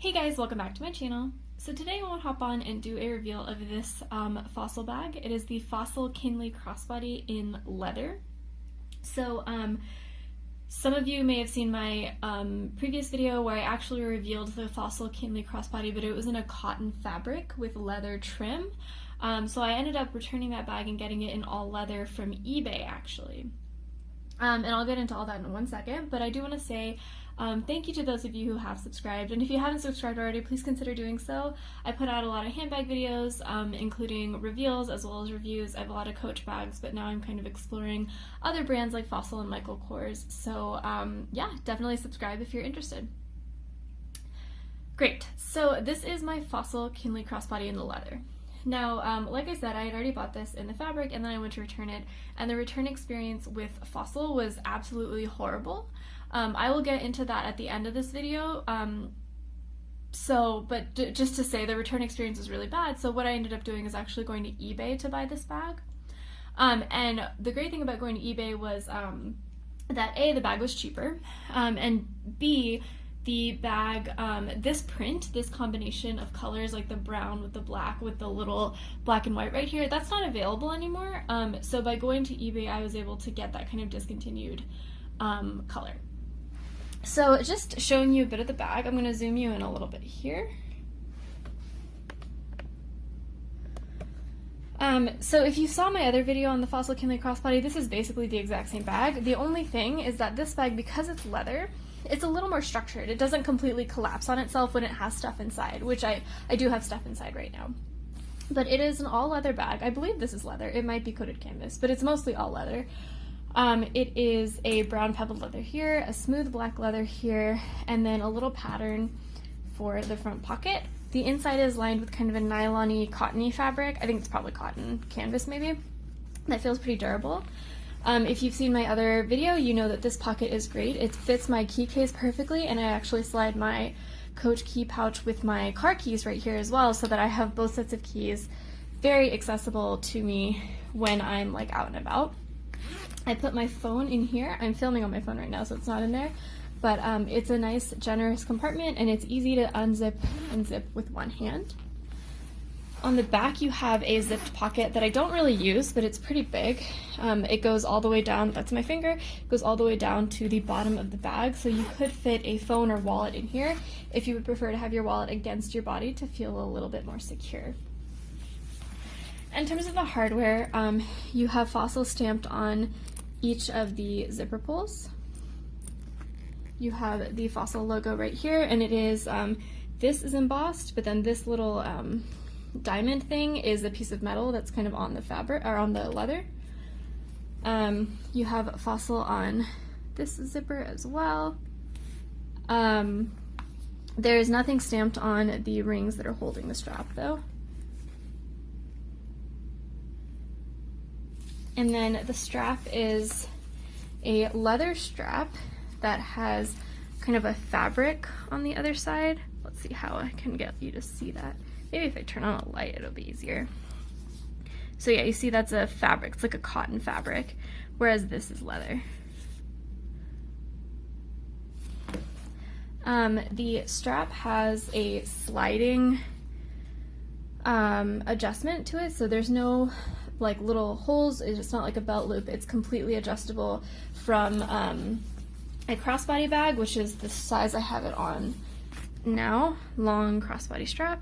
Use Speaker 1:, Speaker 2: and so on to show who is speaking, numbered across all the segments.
Speaker 1: Hey guys, welcome back to my channel. So today I want to hop on and do a reveal of this fossil bag. It is the Fossil Kinley Crossbody in leather. So some of you may have seen my previous video where I actually revealed the Fossil Kinley Crossbody, but it was in a cotton fabric with leather trim. So I ended up returning that bag and getting it in all leather from eBay actually. And I'll get into all that in one second, but I do want to say thank you to those of you who have subscribed, and if you haven't subscribed already, please consider doing so. I put out a lot of handbag videos, including reveals as well as reviews. I have a lot of Coach bags, but now I'm kind of exploring other brands like Fossil and Michael Kors, so yeah, definitely subscribe if you're interested. Great, so this is my Fossil Kinley Crossbody in the leather. Now, like I said, I had already bought this in the fabric and then I went to return it, and the return experience with Fossil was absolutely horrible. I will get into that at the end of this video, just to say the return experience was really bad, so what I ended up doing is actually going to eBay to buy this bag. And the great thing about going to eBay was that A, the bag was cheaper, and B, the bag, this print, this combination of colors, like the brown with the black with the little black and white right here, that's not available anymore. So by going to eBay, I was able to get that kind of discontinued color. So just showing you a bit of the bag, I'm going to zoom you in a little bit here. So if you saw my other video on the Fossil Kinley Crossbody, this is basically the exact same bag. The only thing is that this bag, because it's leather, it's a little more structured. It doesn't completely collapse on itself when it has stuff inside, which I do have stuff inside right now. But it is an all leather bag. I believe this is leather. It might be coated canvas, but it's mostly all leather. It is a brown pebbled leather here, a smooth black leather here, and then a little pattern for the front pocket. The inside is lined with kind of a nylon-y, cottony fabric. I think it's probably cotton canvas maybe. That feels pretty durable. If you've seen my other video, you know that this pocket is great. It fits my key case perfectly, and I actually slide my Coach key pouch with my car keys right here as well, so that I have both sets of keys very accessible to me when I'm like out and about. I put my phone in here. I'm filming on my phone right now, so it's not in there, but it's a nice, generous compartment, and it's easy to unzip and zip with one hand. On the back, you have a zipped pocket that I don't really use, but it's pretty big. It goes all the way down, that's my finger, it goes all the way down to the bottom of the bag, so you could fit a phone or wallet in here if you would prefer to have your wallet against your body to feel a little bit more secure. In terms of the hardware, you have Fossil stamped on each of the zipper pulls. You have the Fossil logo right here, and it is, this is embossed, but then this little diamond thing is a piece of metal that's kind of on the fabric, or on the leather. You have Fossil on this zipper as well. There is nothing stamped on the rings that are holding the strap though. And then the strap is a leather strap that has kind of a fabric on the other side. Let's see how I can get you to see that. Maybe if I turn on a light, it'll be easier. So yeah, you see that's a fabric. It's like a cotton fabric, whereas this is leather. The strap has a sliding adjustment to it, so there's no like little holes. It's not like a belt loop. It's completely adjustable from a crossbody bag, which is the size I have it on now, long crossbody strap,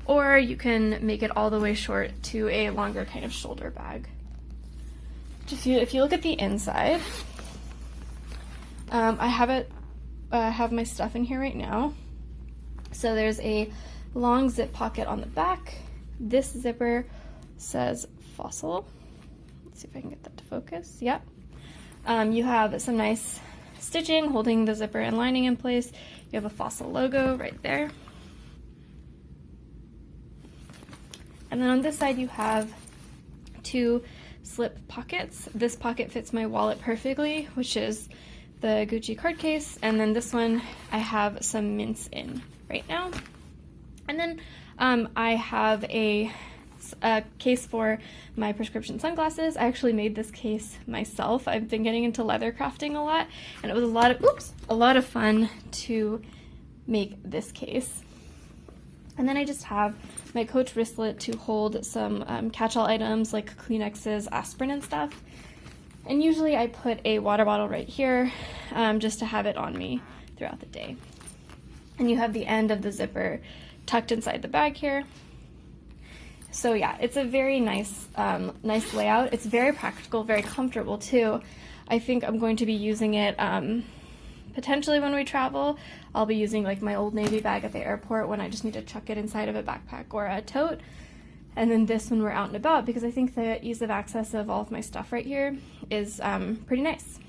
Speaker 1: or you can make it all the way short to a longer kind of shoulder bag. If you look at the inside, I have my stuff in here right now. So there's a long zip pocket on the back. This zipper says Fossil. Let's see if I can get that to focus. Yep. You have some nice stitching holding the zipper and lining in place. You have a Fossil logo right there. And then on this side you have two slip pockets. This pocket fits my wallet perfectly, which is the Gucci card case, and then this one I have some mints in right now. And then I have a case for my prescription sunglasses. I actually made this case myself. I've been getting into leather crafting a lot, and it was a lot of fun to make this case. And then I just have my Coach wristlet to hold some catch-all items like Kleenexes, aspirin, and stuff. And usually I put a water bottle right here just to have it on me throughout the day. And you have the end of the zipper tucked inside the bag here. So yeah, it's a very nice layout. It's very practical, very comfortable too. I think I'm going to be using it potentially when we travel. I'll be using like my Old Navy bag at the airport when I just need to chuck it inside of a backpack or a tote. And then this when we're out and about, because I think the ease of access of all of my stuff right here is pretty nice.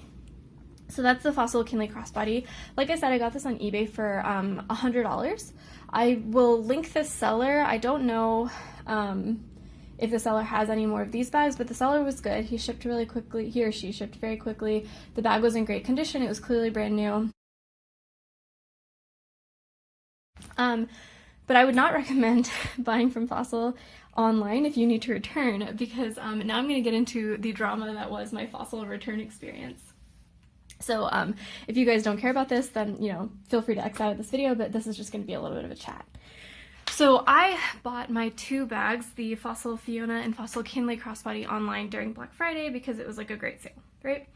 Speaker 1: So that's the Fossil Kinley Crossbody. Like I said, I got this on eBay for $100. I will link the seller. I don't know if the seller has any more of these bags, but the seller was good. He shipped really quickly. He or she shipped very quickly. The bag was in great condition. It was clearly brand new. But I would not recommend buying from Fossil online if you need to return, because now I'm going to get into the drama that was my Fossil return experience. So if you guys don't care about this, then, you know, feel free to X out of this video, but this is just going to be a little bit of a chat. So I bought my 2 bags, the Fossil Fiona and Fossil Kinley Crossbody, online during Black Friday because it was like a great sale, right?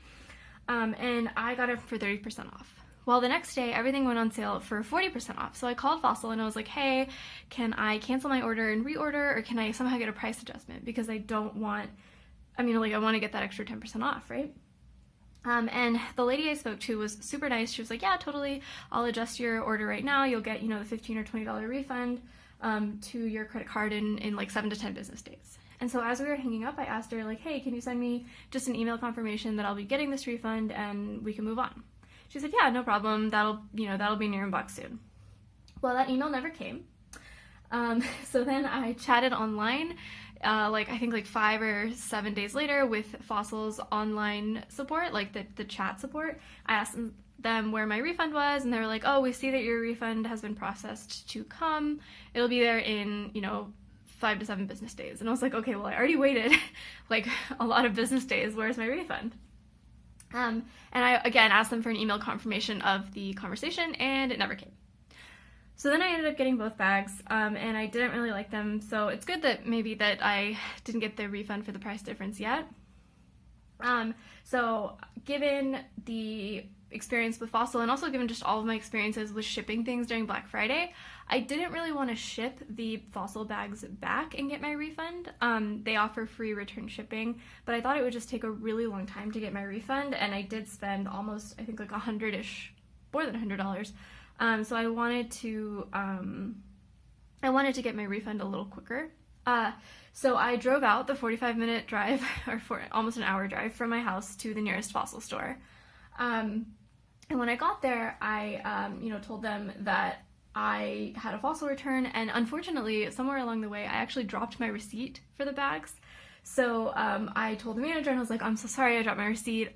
Speaker 1: And I got it for 30% off. Well, the next day, everything went on sale for 40% off. So I called Fossil and I was like, hey, can I cancel my order and reorder, or can I somehow get a price adjustment? Because I don't want, I want to get that extra 10% off, right? And the lady I spoke to was super nice. She was like, yeah, totally. I'll adjust your order right now. You'll get, you know, the $15 or $20 refund to your credit card in like 7 to 10 business days. And so as we were hanging up, I asked her like, hey, can you send me just an email confirmation that I'll be getting this refund and we can move on? She said, yeah, no problem. That'll be in your inbox soon. Well, that email never came. So then I chatted online, I think 5 or 7 days later with Fossil's online support, like the chat support. I asked them where my refund was, and they were like, oh, we see that your refund has been processed to come. It'll be there in, 5 to 7 business days. And I was like, okay, well, I already waited like a lot of business days. Where's my refund? And I, again, asked them for an email confirmation of the conversation, and it never came. So then I ended up getting both bags, and I didn't really like them, so it's good that maybe that I didn't get the refund for the price difference yet. So given the experience with Fossil, and also given just all of my experiences with shipping things during Black Friday, I didn't really want to ship the Fossil bags back and get my refund. They offer free return shipping, but I thought it would just take a really long time to get my refund, and I did spend almost, I think, like $100-ish, more than $100. So I wanted to get my refund a little quicker. So I drove out the 45-minute drive, or almost an hour drive from my house to the nearest Fossil store. And when I got there, I, told them that I had a Fossil return, and unfortunately, somewhere along the way, I actually dropped my receipt for the bags. So I told the manager, and I was like, I'm so sorry, I dropped my receipt.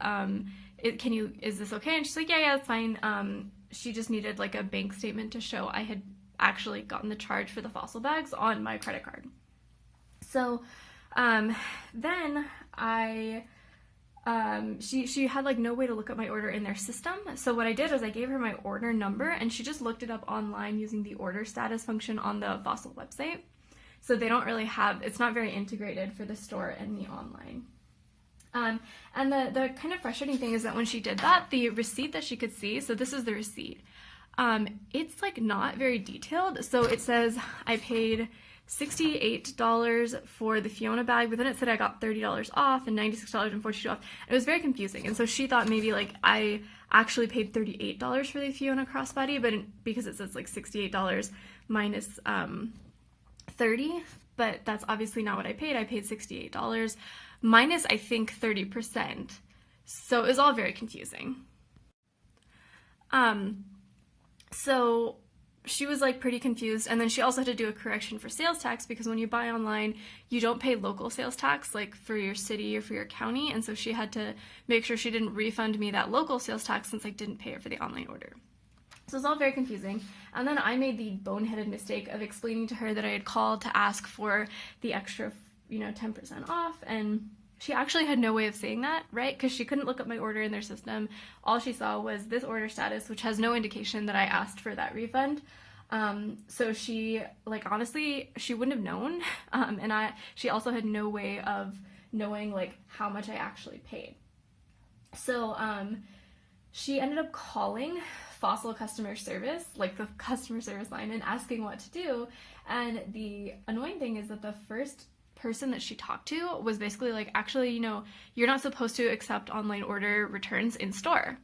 Speaker 1: Is this okay? And she's like, yeah, it's fine. She just needed like a bank statement to show I had actually gotten the charge for the Fossil bags on my credit card. So then she had like no way to look up my order in their system. So what I did was I gave her my order number, and she just looked it up online using the order status function on the Fossil website. So they don't really it's not very integrated for the store and the online. And the kind of frustrating thing is that when she did that, the receipt that she could see, so this is the receipt, it's like not very detailed. So it says I paid $68 for the Fiona bag, but then it said I got $30 off and $96 and $42 off. It was very confusing, and so she thought maybe like I actually paid $38 for the Fiona crossbody, but because it says like $68 minus 30, but that's obviously not what I paid. I paid $68 minus, I think, 30%. So it was all very confusing. So she was like pretty confused, and then she also had to do a correction for sales tax, because when you buy online, you don't pay local sales tax like for your city or for your county, and so she had to make sure she didn't refund me that local sales tax since I didn't pay it for the online order. So it's all very confusing. And then I made the boneheaded mistake of explaining to her that I had called to ask for the extra 10% off, and she actually had no way of saying that, right? Because she couldn't look up my order in their system. All she saw was this order status, which has no indication that I asked for that refund. So she, like, honestly, she wouldn't have known. She also had no way of knowing, like, how much I actually paid. So, she ended up calling Fossil customer service, like the customer service line, and asking what to do. And the annoying thing is that the first person that she talked to was basically like, actually, you're not supposed to accept online order returns in store.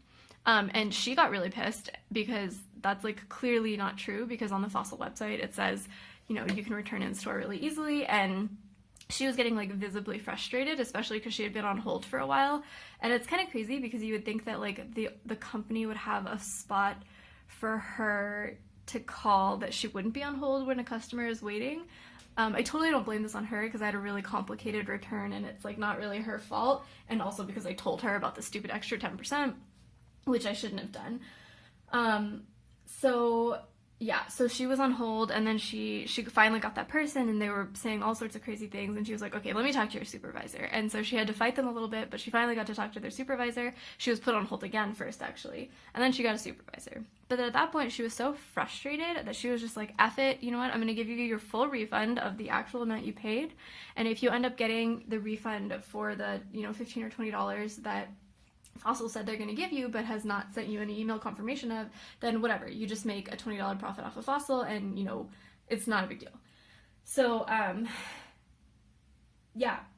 Speaker 1: And she got really pissed because that's like clearly not true, because on the Fossil website it says, you can return in store really easily. And she was getting like visibly frustrated, especially because she had been on hold for a while. And it's kind of crazy because you would think that like the company would have a spot for her to call that she wouldn't be on hold when a customer is waiting. I totally don't blame this on her because I had a really complicated return and it's like not really her fault. And also because I told her about the stupid extra 10%, which I shouldn't have done. So she was on hold, and then she finally got that person, and they were saying all sorts of crazy things, and she was like, okay, let me talk to your supervisor. And so she had to fight them a little bit, but she finally got to talk to their supervisor. She was put on hold again first, actually, and then she got a supervisor. But at that point, she was so frustrated that she was just like, F it, you know what, I'm going to give you your full refund of the actual amount you paid, and if you end up getting the refund for the, $15 or $20 that Fossil said they're going to give you but has not sent you any email confirmation of, then whatever, you just make a $20 profit off of Fossil, and it's not a big deal. So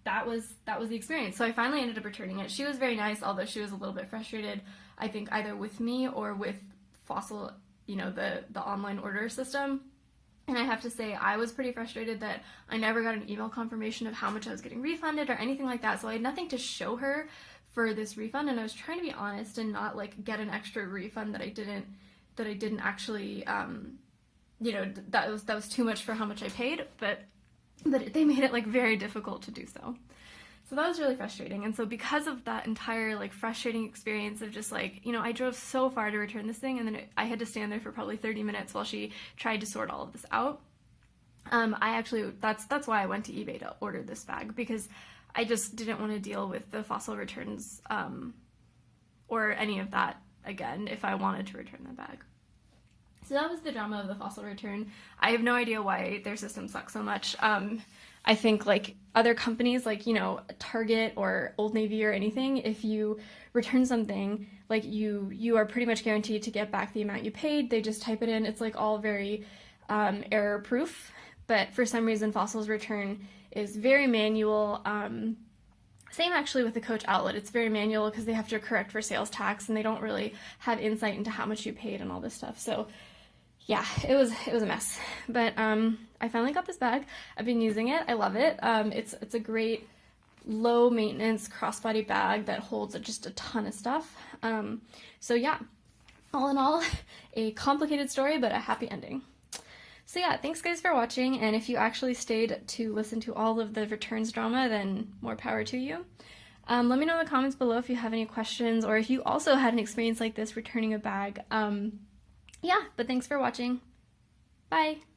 Speaker 1: that was the experience. So I finally ended up returning it. She was very nice, although she was a little bit frustrated, I think, either with me or with Fossil, the online order system. And I have to say, I was pretty frustrated that I never got an email confirmation of how much I was getting refunded or anything like that. So I had nothing to show her for this refund, and I was trying to be honest and not like get an extra refund that I didn't actually that was too much for how much I paid, but they made it like very difficult to do so. So that was really frustrating. And so because of that entire like frustrating experience of just like, I drove so far to return this thing, and then I had to stand there for probably 30 minutes while she tried to sort all of this out. That's why I went to eBay to order this bag, because I just didn't want to deal with the Fossil returns or any of that again if I wanted to return the bag. So that was the drama of the Fossil return. I have no idea why their system sucks so much. I think like other companies like, Target or Old Navy or anything, if you return something, like you are pretty much guaranteed to get back the amount you paid. They just type it in. It's like all very error proof. But for some reason, Fossil's return is very manual. Same actually with the Coach outlet. It's very manual because they have to correct for sales tax, and they don't really have insight into how much you paid and all this stuff. So yeah, it was a mess. But I finally got this bag. I've been using it. I love it. It's a great low maintenance crossbody bag that holds just a ton of stuff. So yeah, all in all, a complicated story, but a happy ending. So yeah, thanks guys for watching, and if you actually stayed to listen to all of the returns drama, then more power to you. Let me know in the comments below if you have any questions, or if you also had an experience like this returning a bag. Yeah, but thanks for watching. Bye!